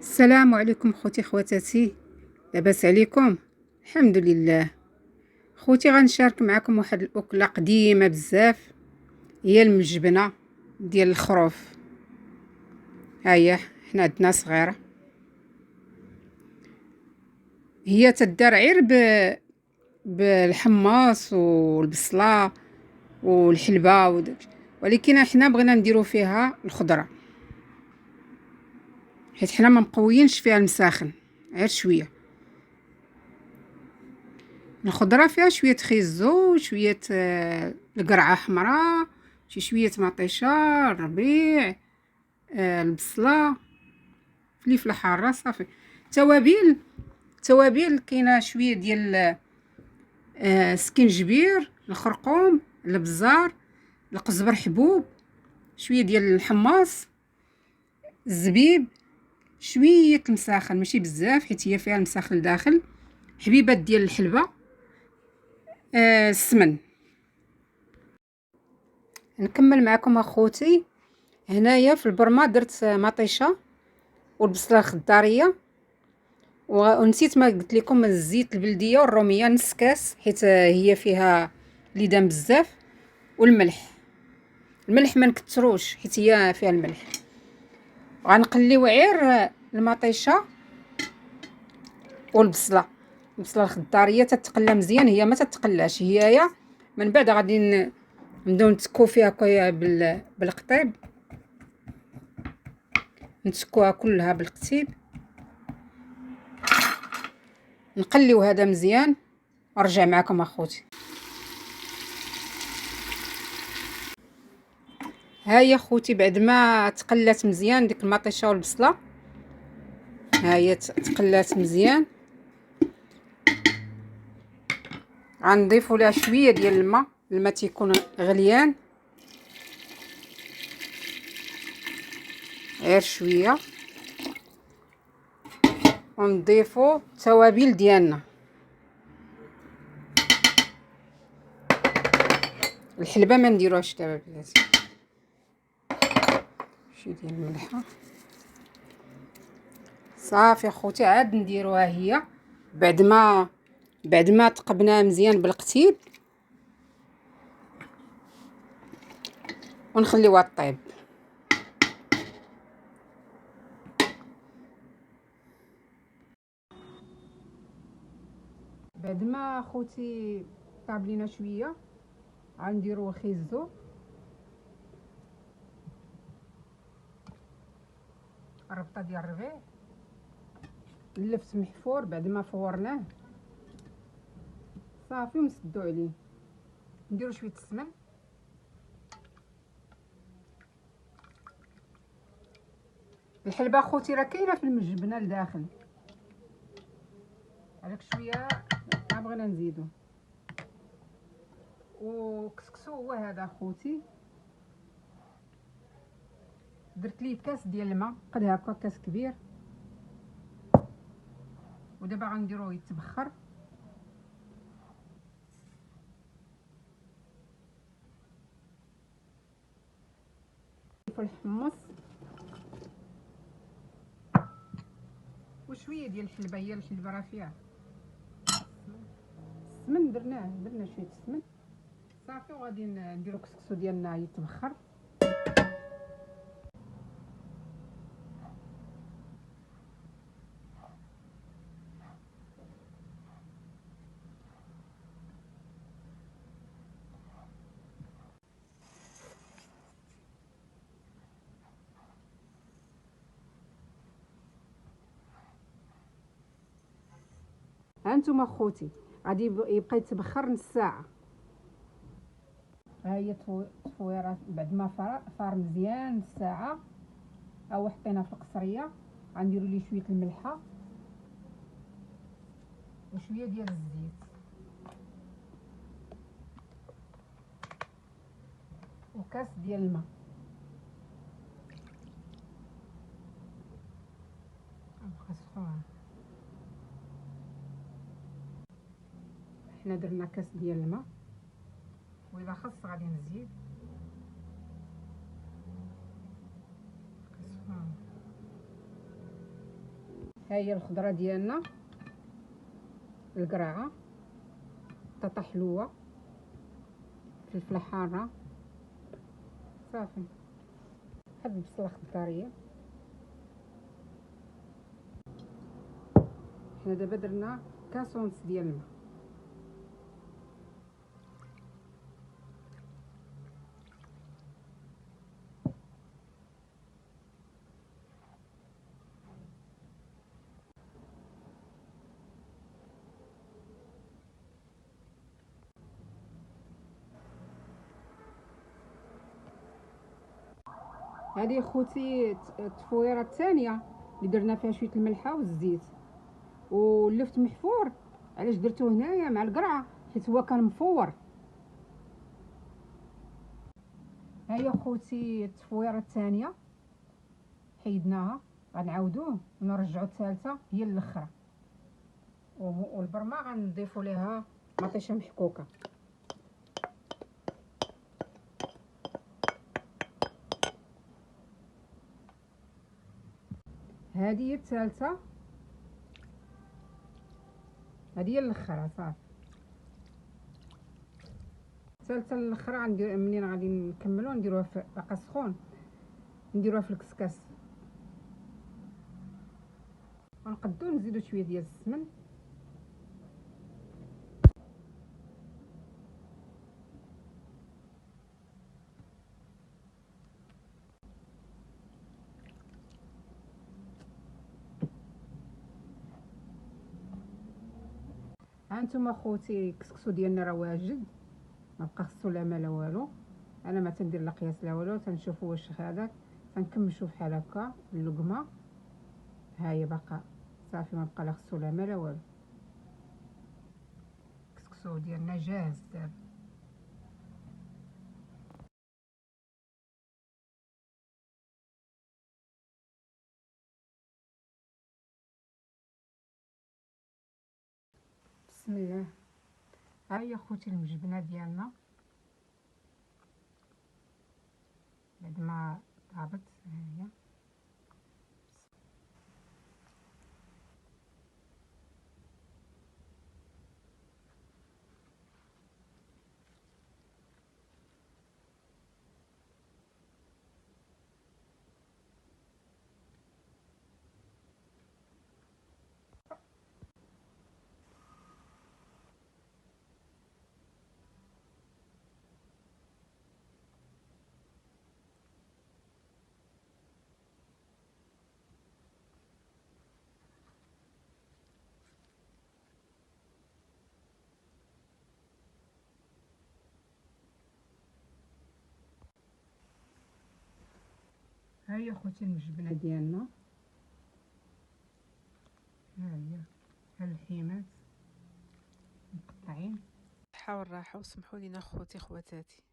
السلام عليكم خوتي خواتاتي، لاباس عليكم؟ الحمد لله. خوتي غنشارك معكم واحد الاكله قديمه بزاف، هي المجبنه ديال الخروف. هيا حنا عندنا صغيره، هي تدار غير بالحماص والبصله والحلبه وداك، ولكن احنا بغينا نديرو فيها الخضره، حيت حنا ما مقويينش فيها المساخن، غير شويه الخضره. فيها شويه خيزو، شويه القرعه حمراء، شويه مطيشه، الربيع، البصله، فلفله حاره، صافي. توابل كاينه شويه ديال سكنجبير، الخرقوم، البزار، القزبر حبوب، شويه ديال الحماص، الزبيب، شويه المساخن ماشي بزاف حيت هي فيها المساخن لداخل، حبيبات ديال الحلبه، السمن. نكمل معكم اخوتي. هنايا في البرمه درت مطيشه والبصله الخضاريه، ونسيت ما قلت لكم الزيت البلديه والروميه نص كاس حيت هي فيها ليدام بزاف، والملح. الملح ما نكتروش حيت هي فيها الملح. غنقليو غير المطيشه والبصله، البصله الخضاريه تتقلى مزيان، هي ما تتقلاش هي. من بعد غادي نبداو نتكو فيها بالقطيب، نتكوها كلها بالقتيب، نقليو هذا مزيان ونرجع معكم اخوتي. ها هي خوتي بعد ما تقلات مزيان ديك المطيشه والبصله، ها هي تقلات مزيان، غنضيفوا لها شويه ديال الماء تيكون غليان، غير شويه، ونضيفوا التوابل ديالنا. الحلبه ما نديروهاش دابا بلاتي، شي ديال الملحه، صافي اخوتي. عاد نديروها هي بعد ما تقبناها مزيان بالقتيب ونخليوها طيب. بعد ما اخوتي طابلينا شويه غنديروا خيزو، الربطه ديال الربيع، اللفت محفور بعد ما فورناه صافي، ونسدو عليه. نديرو شويه السمن، الحلبه اخوتي راه كاينه في المجبنه لداخل، هذاك شويه ما بغينا نزيدو. وكسكسو هو هذا اخوتي، درت ليه كاس ديال الماء قد هكا، كاس كبير، ودابا غنديروه يتبخر. الحمص وشويه ديال الحلبه، هي الحلبه راه فيها السمن، درنا شويه السمن صافي، وغادي نديرو كسكسو ديالنا يتبخر. ها نتوما خوتي غادي يبقى يتبخر نص ساعه. ها هي التفويره بعد ما فار مزيان نص ساعه، او حطينا في القصريه. غنديروا ليه شويه الملحه وشويه ديال الزيت وكاس ديال الماء. نخصوها. حنا درنا كاس ديال الماء، واذا خص غادي نزيد. نخصوها. ها هي الخضره ديالنا، القرعه، بطاطا حلوه، فلفله حاره، صافي. هاد البصله خضاريه. حنا دابا درنا كاس ونص ديال الماء. هذه خوتي التفويره الثانيه اللي درنا فيها شويه الملحه والزيت واللفت محفور. علاش درتو هنايا مع القرعه؟ حيت هو كان مفور. ها هي خوتي التفويره الثانيه حيدناها، غنعاودوه ونرجعو الثالثه هي الاخرى. والبرمه غنضيفوا ليها مطيشه محكوكه. هذه هي الثالثه، هذه هي الاخرى صافي. الثالثه الاخرى غندير منين غادي نكملوا نديروها في باقا سخون، نديروها في الكسكاس ونقدو نزيدو شويه ديال السمن. هانتوما خوتي الكسكسو ديالنا راه واجد، ما بقى خصو لا ما لا والو. انا ما تندير لا قياس لا والو، تنشوفوا واش هذاك، تنكمشوا بحال هكا اللقمه. ها هي باقا صافي، ما بقى لا خصو لا ما لا والو. الكسكسو ديالنا جاهز دابا. بسم الله. ها هي خوتي المجبنه ديالنا بعد ما طابت. ها هي. ها هي خوتي المجبنه ديالنا. ها هي، ها اللحيمات مقطعين. الصحة والراحة، وسمحوا لينا خوتي خواتاتي.